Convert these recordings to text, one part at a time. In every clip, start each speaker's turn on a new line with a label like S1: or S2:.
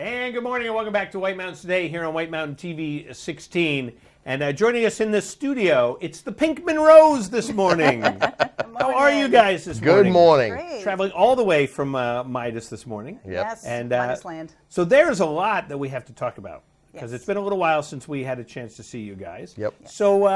S1: And good morning and welcome back to White Mountains Today here on White Mountain TV 16. And joining us in the studio, it's the Pink Munros this morning. How are you guys this morning?
S2: Good morning.
S3: Great.
S1: Traveling all the way from Midas this morning.
S2: Yep.
S3: Yes,
S1: And
S3: Midas land.
S1: so there's a lot that we have to talk about because
S3: Yes.
S1: it's been a little while since we had a chance to see you guys.
S2: Yep.
S1: So,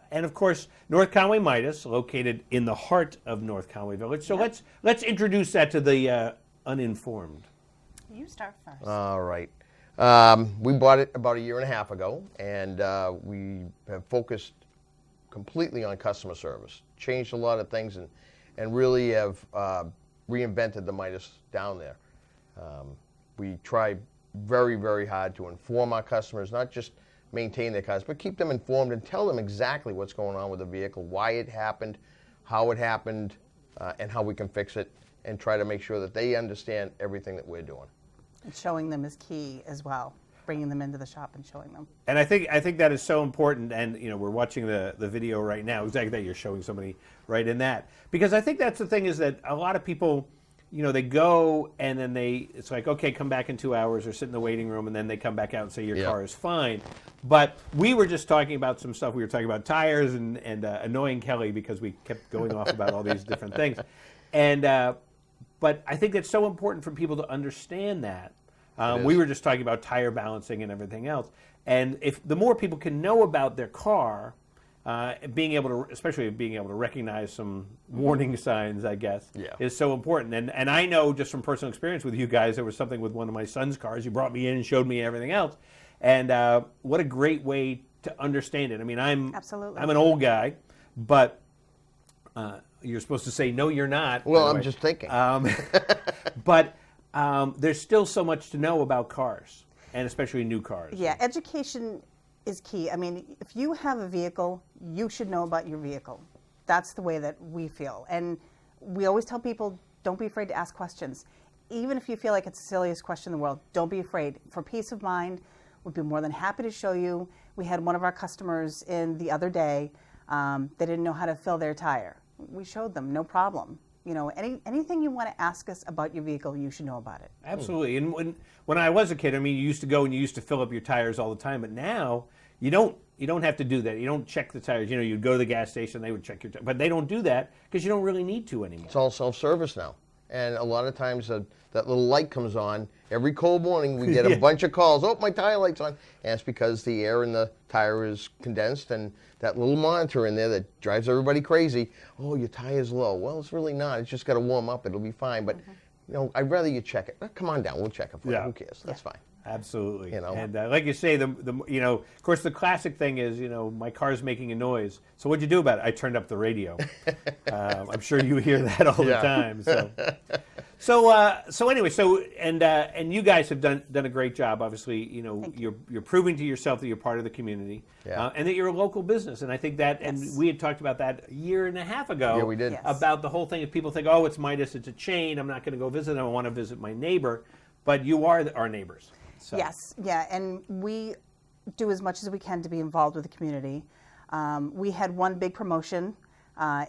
S1: and of course, North Conway Midas, located in the heart of North Conway Village. So let's introduce that to the uninformed.
S3: You start first.
S2: All right. We bought it about a year and a half ago, and we have focused completely on customer service. Changed a lot of things, and really have reinvented the Midas down there. We try very, very hard to inform our customers, not just maintain their cars, but keep them informed and tell them exactly what's going on with the vehicle, why it happened, how it happened, and how we can fix it, and try to make sure that they understand everything that we're doing.
S3: And showing them is key as well. Bringing them into the shop and showing them.
S1: And I think that is so important. And we're watching the video right now. Exactly that you're showing somebody right in that, because I think that's the thing is that a lot of people, they go and then it's like, okay, come back in 2 hours or sit in the waiting room, and then they come back out and say your car is fine. But we were just talking about some stuff. We were talking about tires and annoying Kelly because we kept going off about all these different things. And but I think it's so important for people to understand that. We were just talking about tire balancing and everything else. And if the more people can know about their car, especially being able to recognize some warning signs, I guess, is so important. And I know just from personal experience with you guys, there was something with one of my son's cars. You brought me in and showed me everything else. And what a great way to understand it. I mean, I'm an old guy, but you're supposed to say, no, you're not.
S2: Well, I'm just thinking.
S1: But there's still so much to know about cars, and especially new cars.
S3: Yeah, education is key. I mean, if you have a vehicle, you should know about your vehicle. That's the way that we feel. And we always tell people, don't be afraid to ask questions. Even if you feel like it's the silliest question in the world, don't be afraid. For peace of mind, we'd be more than happy to show you. We had one of our customers in the other day, they didn't know how to fill their tire. We showed them, no problem. Anything you want to ask us about your vehicle, you should know about it.
S1: Absolutely. And when I was a kid, I mean, you used to go and you used to fill up your tires all the time, but now you don't have to do that. You don't check the tires. You'd go to the gas station, they would check your tires. But they don't do that because you don't really need to anymore.
S2: It's all self-service now. And a lot of times that little light comes on. Every cold morning we get a bunch of calls. Oh, my tire light's on. And it's because the air in the tire is condensed, and that little monitor in there that drives everybody crazy. Oh, your tire's low. Well, it's really not. It's just got to warm up. It'll be fine. But, I'd rather you check it. Come on down. We'll check it for you. Who cares? That's fine.
S1: Absolutely. And like you say, of course, the classic thing is, my car's making a noise. So what'd you do about it? I turned up the radio. I'm sure you hear that all the time. So anyway, and you guys have done a great job. Obviously, you're proving to yourself that you're part of the community, and that you're a local business. And I think that, and we had talked about that a year and a half ago.
S2: Yeah, we did.
S1: About the whole thing. If people think, oh, it's Midas, it's a chain, I'm not going to go visit them. I want to visit my neighbor, but you are our neighbors. So.
S3: Yes, and we do as much as we can to be involved with the community. We had one big promotion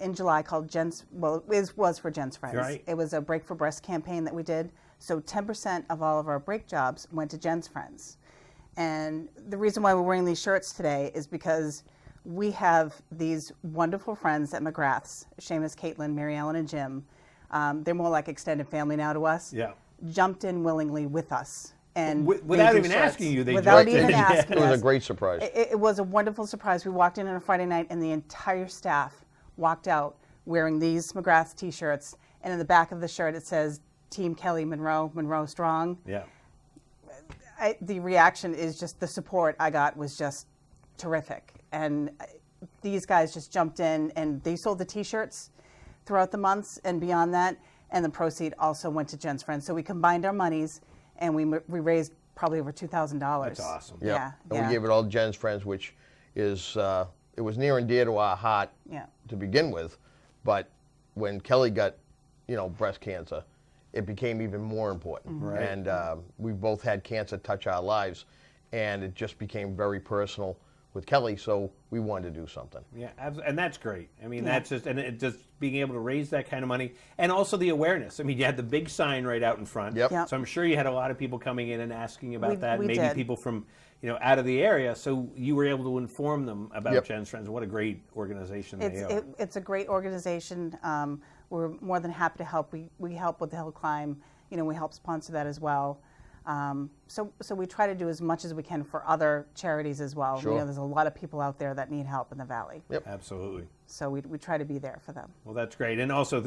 S3: in July called Jen's, well, it was for Jen's Friends.
S1: Right.
S3: It was a Break for Breast campaign that we did. So 10% of all of our brake jobs went to Jen's Friends. And the reason why we're wearing these shirts today is because we have these wonderful friends at McGrath's, Seamus, Caitlin, Mary Ellen, and Jim. They're more like extended family now to us.
S1: Yeah.
S3: Jumped in willingly with us. And
S1: without even asking you, they
S3: without even asking us.
S2: It was a great surprise.
S3: It was a wonderful surprise. We walked in on a Friday night, and the entire staff walked out wearing these McGrath T-shirts, and in the back of the shirt it says Team Kelly Munro, Munro Strong.
S1: Yeah.
S3: The reaction is just, the support I got was just terrific. And these guys just jumped in, and they sold the T-shirts throughout the months and beyond that, and the proceed also went to Jen's Friends. So we combined our monies, and we raised probably over $2,000.
S1: That's awesome.
S3: Yeah.
S2: And we gave it all to Jen's Friends, which is, it was near and dear to our heart to begin with. But when Kelly got, breast cancer, it became even more important.
S1: Right.
S2: And we both had cancer touch our lives, and it just became very personal. with Kelly, so we wanted to do something.
S1: Yeah, and that's great. I mean, that's just, and it just being able to raise that kind of money, and also the awareness. I mean, you had the big sign right out in front.
S2: Yep.
S3: Yep.
S1: So I'm sure you had a lot of people coming in and asking about that.
S3: We
S1: Maybe
S3: did.
S1: people from, out of the area. So you were able to inform them about
S2: Yep.
S1: Jen's Friends. What a great organization they are.
S3: It's a great organization. We're more than happy to help. We help with the hill climb. We help sponsor that as well. So we try to do as much as we can for other charities as well.
S2: Sure.
S3: There's a lot of people out there that need help in the valley.
S2: Yep.
S1: Absolutely.
S3: So we try to be there for them.
S1: Well, that's great. And also,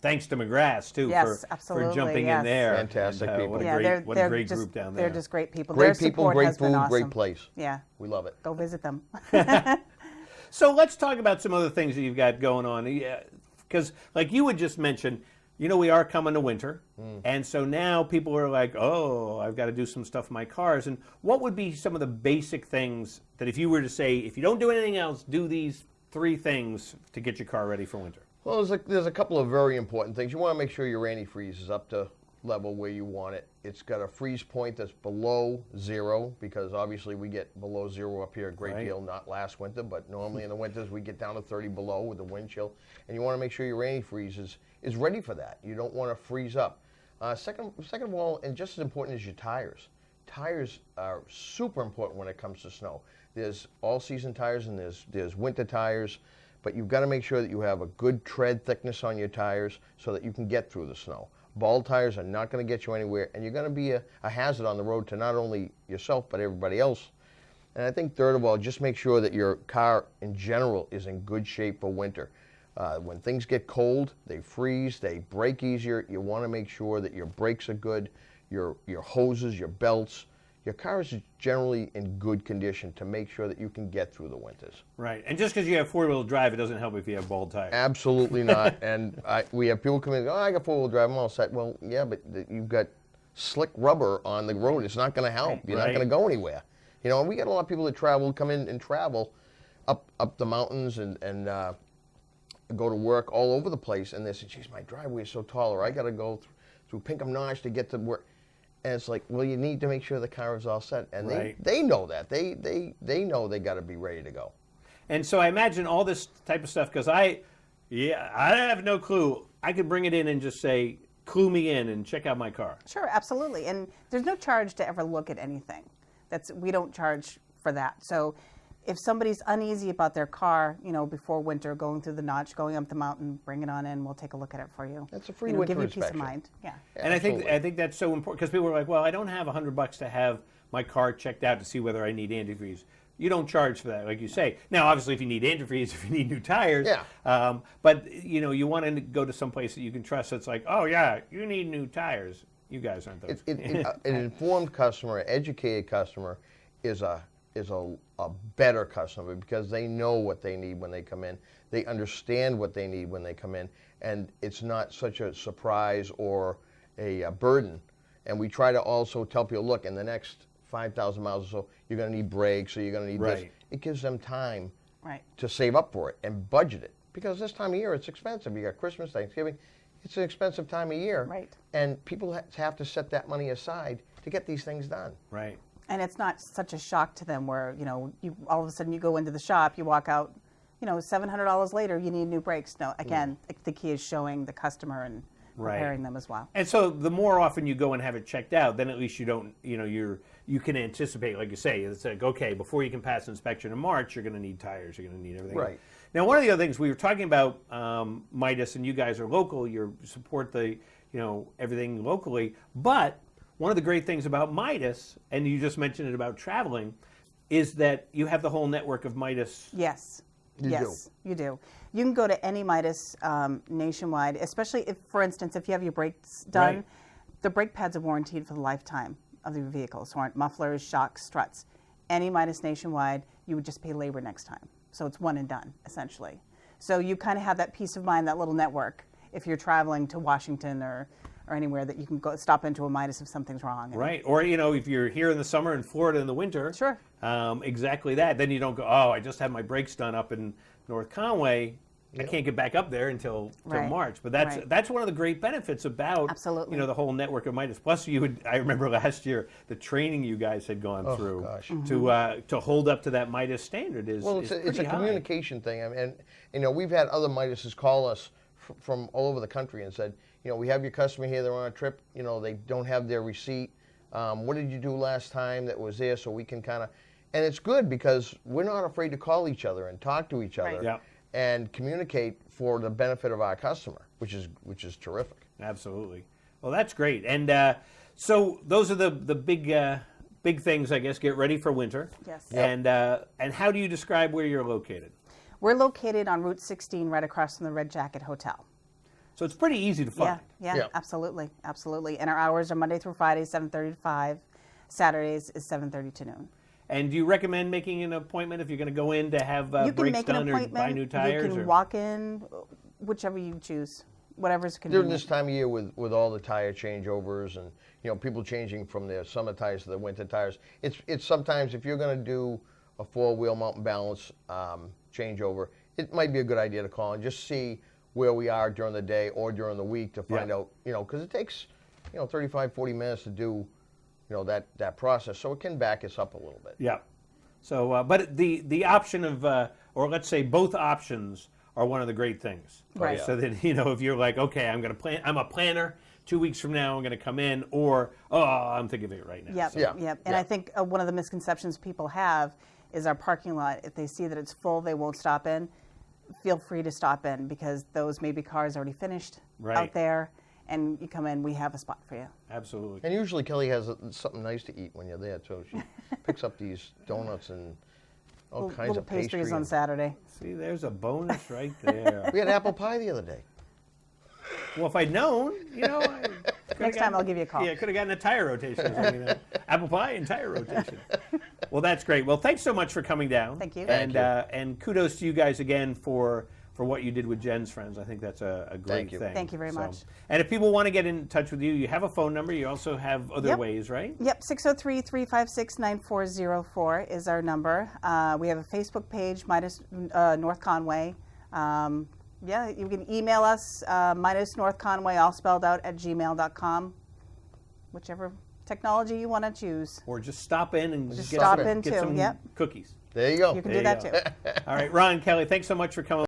S1: thanks to McGrath's, too,
S3: Yes,
S1: for
S3: absolutely,
S1: jumping
S3: yes.
S1: in there.
S2: Fantastic people.
S1: What a
S3: Yeah,
S1: great, what a
S3: they're
S1: great
S3: just,
S1: group down there.
S3: They're just great people.
S2: Great
S3: Their
S2: people,
S3: support
S2: great
S3: has been
S2: food,
S3: awesome.
S2: great place.
S3: Yeah.
S2: We love it.
S3: Go visit them.
S1: So let's talk about some other things that you've got going on. Because, like you had just mentioned, we are coming to winter. And so now people are like, oh, I've got to do some stuff with my cars. And what would be some of the basic things that if you were to say, if you don't do anything else, do these 3 things to get your car ready for winter?
S2: Well, there's a couple of very important things. You want to make sure your antifreeze is up to level where you want it. It's got a freeze point that's below 0, because obviously we get below 0 up here a great deal, not last winter, but normally in the winters we get down to 30 below with the wind chill. And you want to make sure your antifreeze is ready for that. You don't want to freeze up. Second of all, and just as important, is your tires. Tires are super important when it comes to snow. There's all-season tires and there's winter tires, but you've got to make sure that you have a good tread thickness on your tires so that you can get through the snow. Bald tires are not going to get you anywhere, and you're going to be a hazard on the road to not only yourself but everybody else. And I think third of all, just make sure that your car in general is in good shape for winter. When things get cold, they freeze, they break easier. You want to make sure that your brakes are good, your hoses, your belts. Your car is generally in good condition to make sure that you can get through the winters.
S1: Right. And just because you have 4-wheel drive, it doesn't help if you have bald tires.
S2: Absolutely not. And we have people come in and go, oh, I got 4-wheel drive, I'm all set. Well, yeah, but you've got slick rubber on the road. It's not going to help. You're not going to go anywhere. And we got a lot of people that come in and travel up the mountains and go to work all over the place, and they say, geez, my driveway is so tall, or I got to go through Pinkham Notch to get to work. And it's like, well, you need to make sure the car is all set. And they know that. They know they got to be ready to go.
S1: And so I imagine all this type of stuff, because I have no clue. I could bring it in and just say, clue me in and check out my car.
S3: Sure, absolutely. And there's no charge to ever look at anything. We don't charge for that. So if somebody's uneasy about their car, before winter, going through the notch, going up the mountain, bring it on in. We'll take a look at it for you.
S2: That's a free winter
S3: give you
S2: inspection.
S3: peace of mind. Yeah.
S1: And I think that's so important, because people are like, well, I don't have $100 to have my car checked out to see whether I need antifreeze. You don't charge for that, like you say. Now, obviously, if you need antifreeze, if you need new tires, but you want to go to some place that you can trust. That's like, oh yeah, you need new tires. You guys aren't those.
S2: An informed customer, an educated customer, is a better customer, because they know what they need when they come in. They understand what they need when they come in, and it's not such a surprise or a burden. And we try to also tell people, look, in the next 5,000 miles or so, you're going to need brakes, or you're going to need this. It gives them time to save up for it and budget it, because this time of year it's expensive. You got Christmas, Thanksgiving. It's an expensive time of year, and people have to set that money aside to get these things done.
S1: Right.
S3: And it's not such a shock to them where, you all of a sudden you go into the shop, you walk out, $700 later, you need new brakes. No, again, the key is showing the customer and preparing them as well.
S1: And so the more often you go and have it checked out, then at least you don't, you can anticipate, like you say, it's like, okay, before you can pass inspection in March, you're going to need tires, you're going to need everything.
S2: Right.
S1: Now, one of the other things we were talking about, Midas, and you guys are local, you support the, everything locally, but one of the great things about Midas, and you just mentioned it about traveling, is that you have the whole network of Midas.
S3: Yes.
S2: You
S3: do. You can go to any Midas nationwide, especially if, for instance, if you have your brakes done, the brake pads are warranted for the lifetime of your vehicle. So aren't mufflers, shocks, struts. Any Midas nationwide, you would just pay labor next time. So it's one and done, essentially. So you kind of have that peace of mind, that little network, if you're traveling to Washington or anywhere, that you can go stop into a Midas if something's wrong.
S1: Right. Or, if you're here in the summer and Florida in the winter.
S3: Sure.
S1: Exactly that. Then you don't go, oh, I just had my brakes done up in North Conway. I can't get back up there until
S3: Right.
S1: March. But that's
S3: Right.
S1: that's one of the great benefits about
S3: Absolutely.
S1: the whole network of Midas. Plus, I remember last year the training you guys had gone through
S2: gosh.
S1: to hold up to that Midas standard is
S2: Well,
S1: is
S2: it's
S1: pretty
S2: a
S1: high.
S2: communication thing. I mean, and we've had other Midases call us from all over the country and said, we have your customer here, they're on a trip, they don't have their receipt. What did you do last time that was there, so we can kind of, and it's good because we're not afraid to call each other and talk to each other
S3: Right.
S1: Yeah.
S2: and communicate for the benefit of our customer, which is terrific.
S1: Absolutely. Well, that's great. And so those are the big things, I guess. Get ready for winter.
S3: Yes.
S1: And how do you describe where you're located?
S3: We're located on Route 16, right across from the Red Jacket Hotel.
S1: So it's pretty easy to find.
S3: Yeah, absolutely, absolutely. And our hours are Monday through Friday, 7:30 to 5. Saturdays is 7:30 to noon.
S1: And do you recommend making an appointment if you're going to go in to have
S3: You can
S1: brakes
S3: make an
S1: done or
S3: appointment.
S1: buy new tires?
S3: You can
S1: or?
S3: walk in, whichever you choose, whatever's convenient.
S2: During this time of year with all the tire changeovers and people changing from their summer tires to the winter tires, it's sometimes if you're going to do a 4-wheel mountain balance changeover, it might be a good idea to call and just see where we are during the day or during the week to find out, because it takes 35, 40 minutes to do that process, so it can back us up a little bit.
S1: Yeah. So, but the option of, or let's say both options are one of the great things.
S3: Right.
S1: So that, if you're like, okay, I'm going to plan, I'm a planner, 2 weeks from now I'm going to come in, or, I'm thinking of it right now.
S3: Yep,
S1: So,
S3: yep. And I think one of the misconceptions people have is our parking lot. If they see that it's full, they won't stop in. Feel free to stop in because those maybe cars already finished out there, and you come in, we have a spot for you.
S1: Absolutely.
S2: And usually Kelly has something nice to eat when you're there too. She picks up these donuts and all kinds
S3: Little
S2: of pastry.
S3: pastries on Saturday.
S1: See, there's a bonus right there.
S2: We had apple pie the other day.
S1: Well, if I'd known,
S3: Next time I'll give you a call.
S1: Yeah, could have gotten a tire rotation. Apple pie and tire rotation. Well, that's great. Well, thanks so much for coming down.
S3: Thank you.
S1: And
S2: Thank you.
S1: And kudos to you guys again for what you did with Jen's Friends. I think that's a great
S2: Thank you.
S1: thing.
S3: Thank you very much.
S1: And if people want to get in touch with you, you have a phone number. You also have other ways, right?
S3: Yep, 603-356-9404 is our number. We have a Facebook page, Midas North Conway. You can email us, Midas North Conway, all spelled out, @gmail.com. Whichever technology you want to choose.
S1: Or just stop in and
S3: Just
S1: get
S3: stop
S1: some,
S3: in
S1: get
S3: too,
S1: some
S3: yep.
S1: cookies.
S2: There you go.
S3: You can
S1: There
S3: do
S1: you
S3: that
S1: go.
S3: too.
S1: All right, Ron, Kelly, thanks so much for coming.